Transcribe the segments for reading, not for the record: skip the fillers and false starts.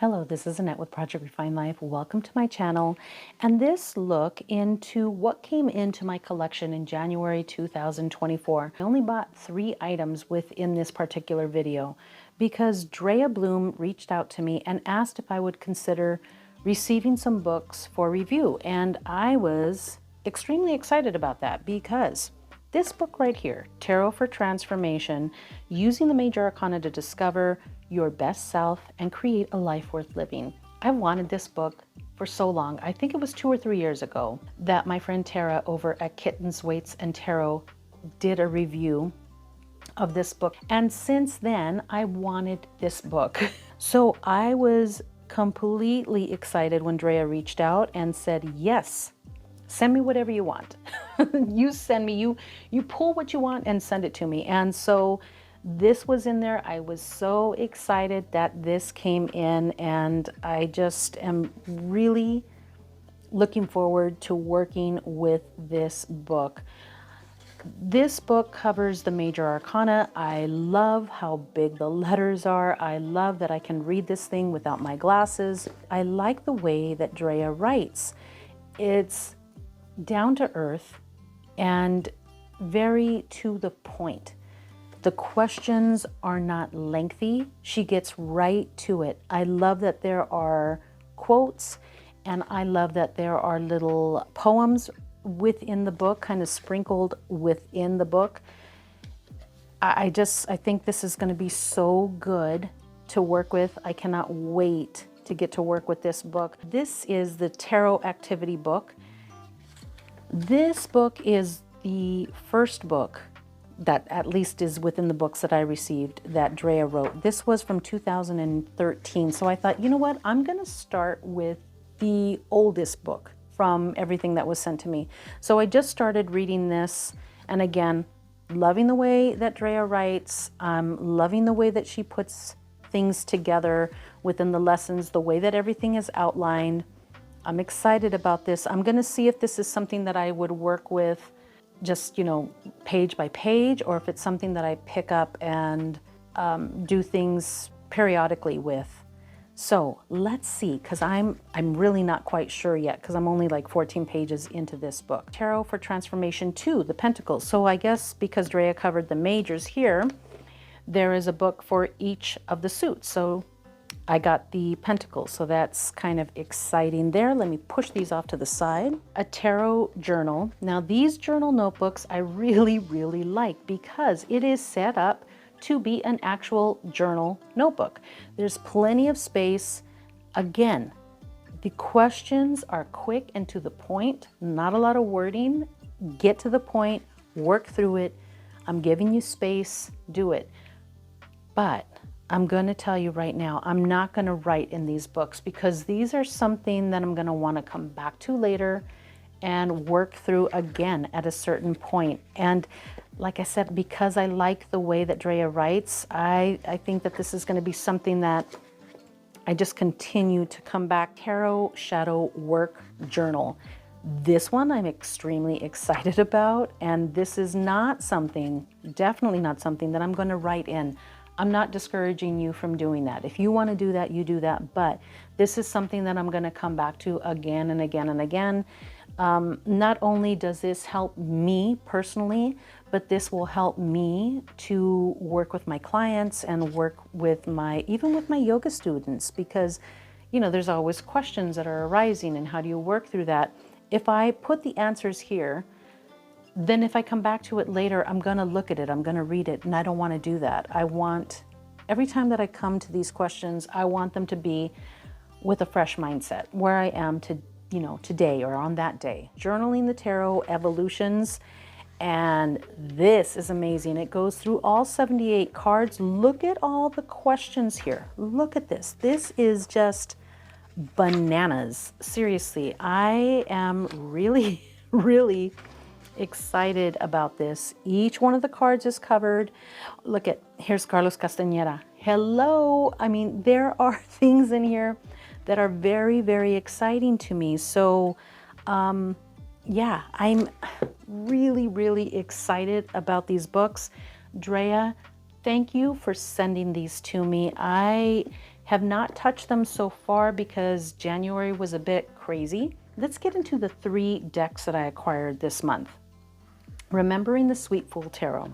Hello, this is Annette with Project Refine Life. Welcome to my channel and this look into what came into my collection in January 2024. I only bought 3 items within this particular video because Drea Bloom reached out to me and asked if I would consider receiving some books for review, and I was extremely excited about that because this book right here, Tarot for Transformation, Using the Major Arcana to Discover Your Best Self and Create a Life Worth Living. I wanted this book for so long. I think it was 2 or 3 years ago that my friend Tara over at Kittens, Weights, and Tarot did a review of this book. And since then, I wanted this book. So I was completely excited when Drea reached out and said, yes, send me whatever you want. You send me, you pull what you want and send it to me. And so this was in there. I was so excited that this came in, and I just am really looking forward to working with this book. This book covers the major arcana. I love how big the letters are. I love that I can read this thing without my glasses. I like the way that Drea writes. It's down to earth and very to the point. The questions are not lengthy. She gets right to it. I love that there are quotes, and I love that there are little poems within the book, kind of sprinkled within the book. I think this is going to be so good to work with. I cannot wait to get to work with this book. This is the Tarot Activity book. This book is the first book that at least is within the books that I received that Drea wrote. This was from 2013. So I thought, you know what? I'm going to start with the oldest book from everything that was sent to me. So I just started reading this. And again, loving the way that Drea writes. I'm loving the way that she puts things together within the lessons, the way that everything is outlined. I'm excited about this. I'm going to see if this is something that I would work with just, page by page, or if it's something that I pick up and do things periodically with. So let's see, because I'm really not quite sure yet, because I'm only like 14 pages into this book. Tarot for Transformation 2, the Pentacles. So I guess because Drea covered the majors here, there is a book for each of the suits. So I got the Pentacles, so that's kind of exciting there. Let me push these off to the side. A tarot journal. Now these journal notebooks I really, really like because it is set up to be an actual journal notebook. There's plenty of space. Again, the questions are quick and to the point, not a lot of wording. Get to the point, work through it. I'm giving you space, do it. But I'm going to tell you right now, I'm not going to write in these books because these are something that I'm going to want to come back to later and work through again at a certain point. And like I said, because I like the way that Drea writes, I think that this is going to be something that I just continue to come back. Tarot Shadow Work Journal. This one I'm extremely excited about, and this is not something, definitely not something that I'm going to write in. I'm not discouraging you from doing that. If you want to do that, you do that. But this is something that I'm going to come back to again and again and again. Not only does this help me personally, but this will help me to work with my clients and work with even with my yoga students, because, there's always questions that are arising, and how do you work through that? If I put the answers here, then if I come back to it later, I'm going to look at it, I'm going to read it, and I don't want to do that. I want, every time that I come to these questions, I want them to be with a fresh mindset, where I am today or on that day. Journaling the Tarot Evolutions, and this is amazing. It goes through all 78 cards. Look at all the questions here. Look at this. This is just bananas. Seriously, I am really, really excited about this. Each one of the cards is covered. Look here's Carlos Castañeda. Hello. I mean, there are things in here that are very, very exciting to me. So, yeah, I'm really, really excited about these books. Drea, thank you for sending these to me. I Have not touched them so far because January was a bit crazy. Let's get into the 3 decks that I acquired this month. Remembering the Sweet Fool Tarot.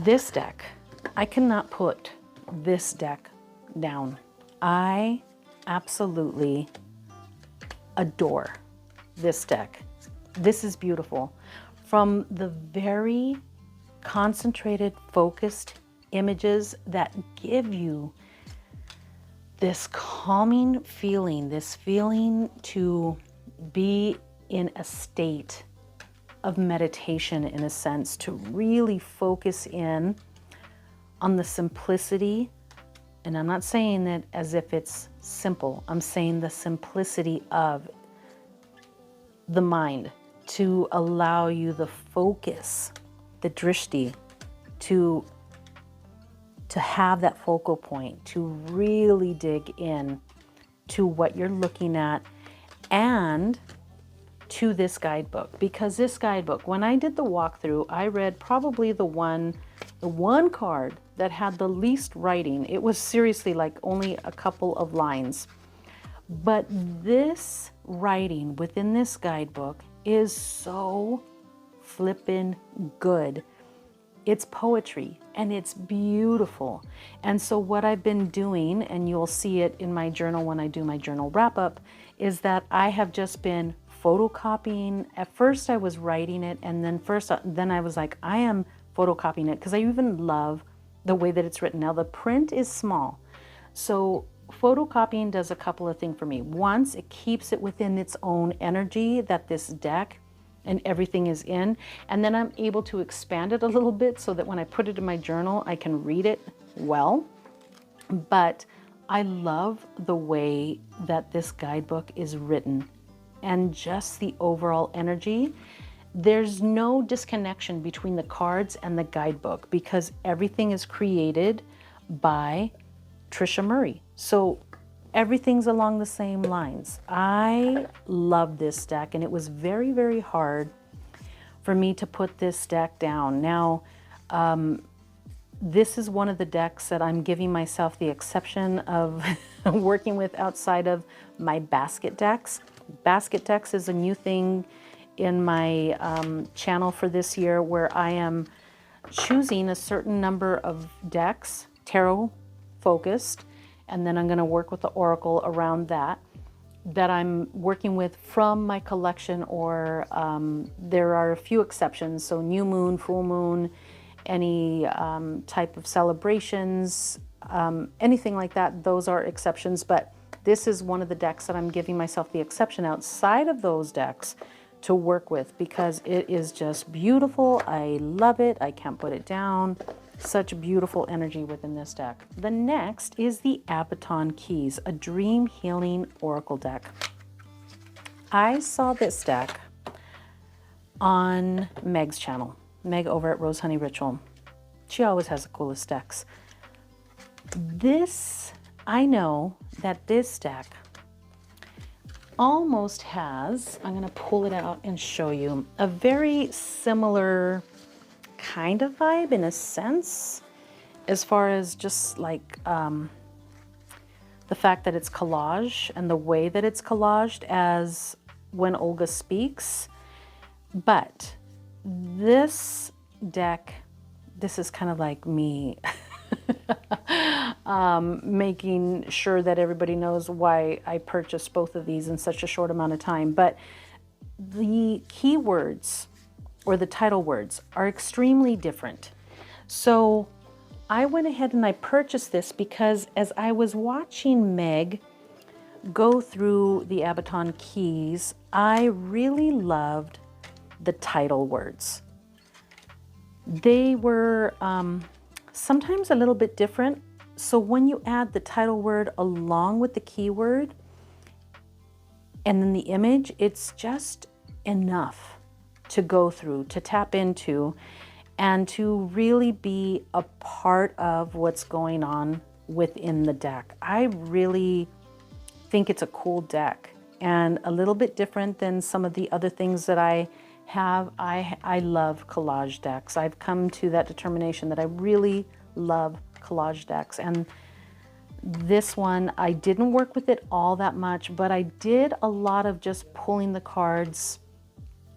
This deck, I cannot put this deck down. I absolutely adore this deck. This is beautiful. From the very concentrated, focused images that give you this calming feeling, this feeling to be in a state of meditation, in a sense, to really focus in on the simplicity. And I'm not saying that as if it's simple. I'm saying the simplicity of the mind to allow you the focus, the drishti, to have that focal point, to really dig in to what you're looking at and to this guidebook. Because this guidebook, when I did the walkthrough, I read probably the one card that had the least writing. It was seriously like only a couple of lines. But this writing within this guidebook is so flippin' good. It's poetry and it's beautiful. And so what I've been doing, and you'll see it in my journal when I do my journal wrap up, is that I have just been photocopying. At first I was writing it, and then I was like, I am photocopying it because I even love the way that it's written. Now the print is small, so photocopying does a couple of things for me. Once, it keeps it within its own energy that this deck and everything is in, and then I'm able to expand it a little bit so that when I put it in my journal, I can read it well. But I love the way that this guidebook is written and just the overall energy. There's no disconnection between the cards and the guidebook because everything is created by Trisha Murray. So everything's along the same lines. I love this deck, and it was very, very hard for me to put this deck down. Now, this is one of the decks that I'm giving myself the exception of working with outside of my basket decks. Basket decks is a new thing in my channel for this year, where I am choosing a certain number of decks, tarot focused, and then I'm going to work with the oracle around that I'm working with from my collection, or there are a few exceptions. So new moon, full moon, any type of celebrations, anything like that, those are exceptions. But this is one of the decks that I'm giving myself the exception outside of those decks to work with because it is just beautiful. I love it. I can't put it down. Such beautiful energy within this deck. The next is the Avalon Keys, a dream healing oracle deck. I saw this deck on Meg's channel, Meg over at Rose Honey Ritual. She always has the coolest decks. I know that this deck almost has, I'm going to pull it out and show you, a very similar kind of vibe in a sense, as far as just like the fact that it's collage and the way that it's collaged as when Olga speaks. But this deck, this is kind of like me making sure that everybody knows why I purchased both of these in such a short amount of time. But the keywords or the title words are extremely different. So I went ahead and I purchased this because as I was watching Meg go through the Avalon Keys, I really loved the title words. They were sometimes a little bit different. So when you add the title word along with the keyword and then the image, it's just enough to go through, to tap into, and to really be a part of what's going on within the deck. I really think it's a cool deck and a little bit different than some of the other things that I have. I love collage decks. I've come to that determination that I really love collage decks, and This one, I didn't work with it all that much, but I did a lot of just pulling the cards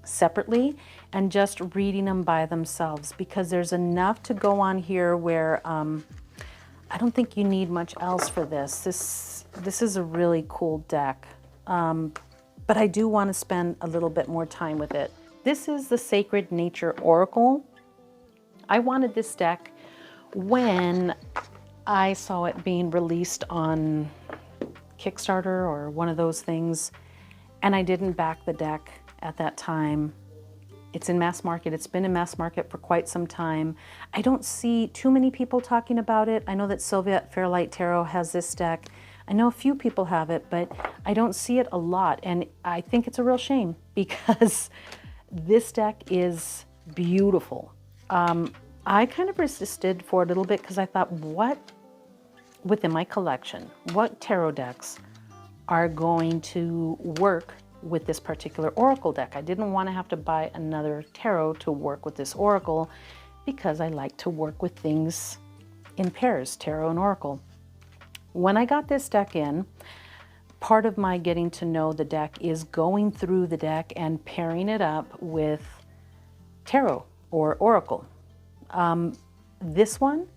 separately and just reading them by themselves, because there's enough to go on here where I don't think you need much else for this. This is a really cool deck, but I do want to spend a little bit more time with it. This is the Sacred Nature Oracle. I wanted this deck when I saw it being released on Kickstarter or one of those things, and I didn't back the deck at that time. It's in mass market. It's been in mass market for quite some time. I don't see too many people talking about it. I know that Sylvia at Fairlight Tarot has this deck. I know a few people have it, but I don't see it a lot, and I think it's a real shame because this deck is beautiful. I kind of resisted for a little bit because I thought, what within my collection, what tarot decks are going to work with this particular oracle deck? I didn't want to have to buy another tarot to work with this oracle because I like to work with things in pairs, tarot and oracle. When I got this deck in, part of my getting to know the deck is going through the deck and pairing it up with tarot or oracle. This one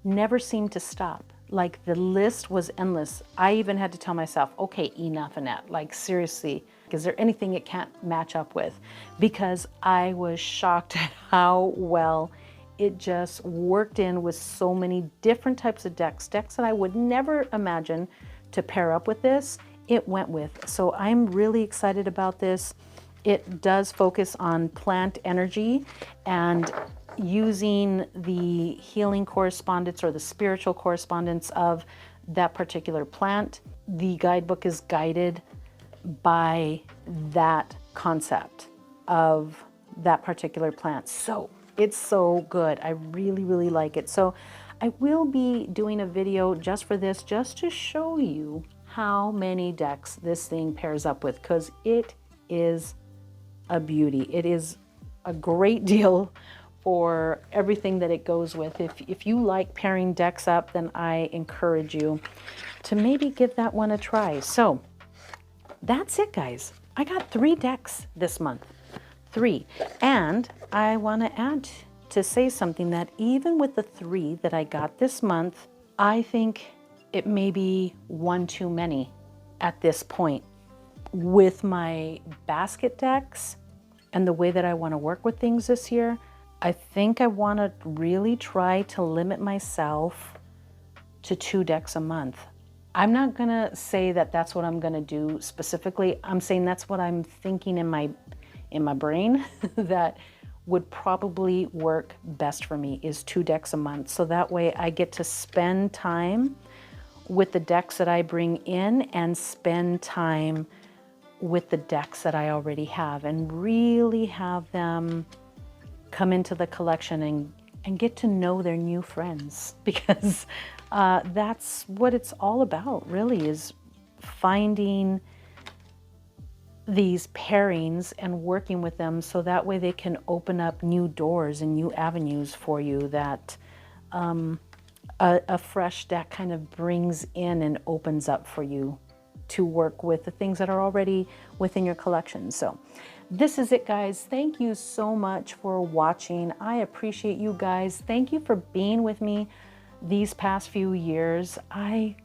never seemed to stop. Like, the list was endless. I even had to tell myself, okay, enough, Annette. Like, seriously, is there anything it can't match up with? Because I was shocked at how well it just worked in with so many different types of decks that I would never imagine to pair up with this, it went with. So I'm really excited about this. It does focus on plant energy and using the healing correspondence or the spiritual correspondence of that particular plant. The guidebook is guided by that concept of that particular plant. So it's so good. I really, really like it. So I will be doing a video just for this, just to show you how many decks this thing pairs up with, because it is a beauty. It is a great deal for everything that it goes with. If you like pairing decks up, then I encourage you to maybe give that one a try. So that's it, guys. I got 3 decks this month. 3. And I want to add to say something that even with the 3 that I got this month, I think it may be one too many at this point. With my basket decks and the way that I want to work with things this year, I think I want to really try to limit myself to 2 decks a month. I'm not going to say that that's what I'm going to do specifically. I'm saying that's what I'm thinking in my brain that would probably work best for me, is 2 decks a month. So that way I get to spend time with the decks that I bring in and spend time with the decks that I already have and really have them come into the collection and get to know their new friends, because that's what it's all about, really, is finding these pairings and working with them so that way they can open up new doors and new avenues for you that a fresh deck kind of brings in and opens up for you to work with the things that are already within your collection. So this is it, guys. Thank you so much for watching. I appreciate you guys. Thank you for being with me these past few years. I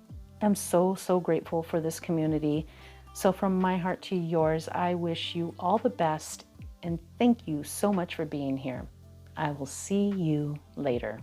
am so, so grateful for this community. So from my heart to yours, I wish you all the best and thank you so much for being here. I will see you later.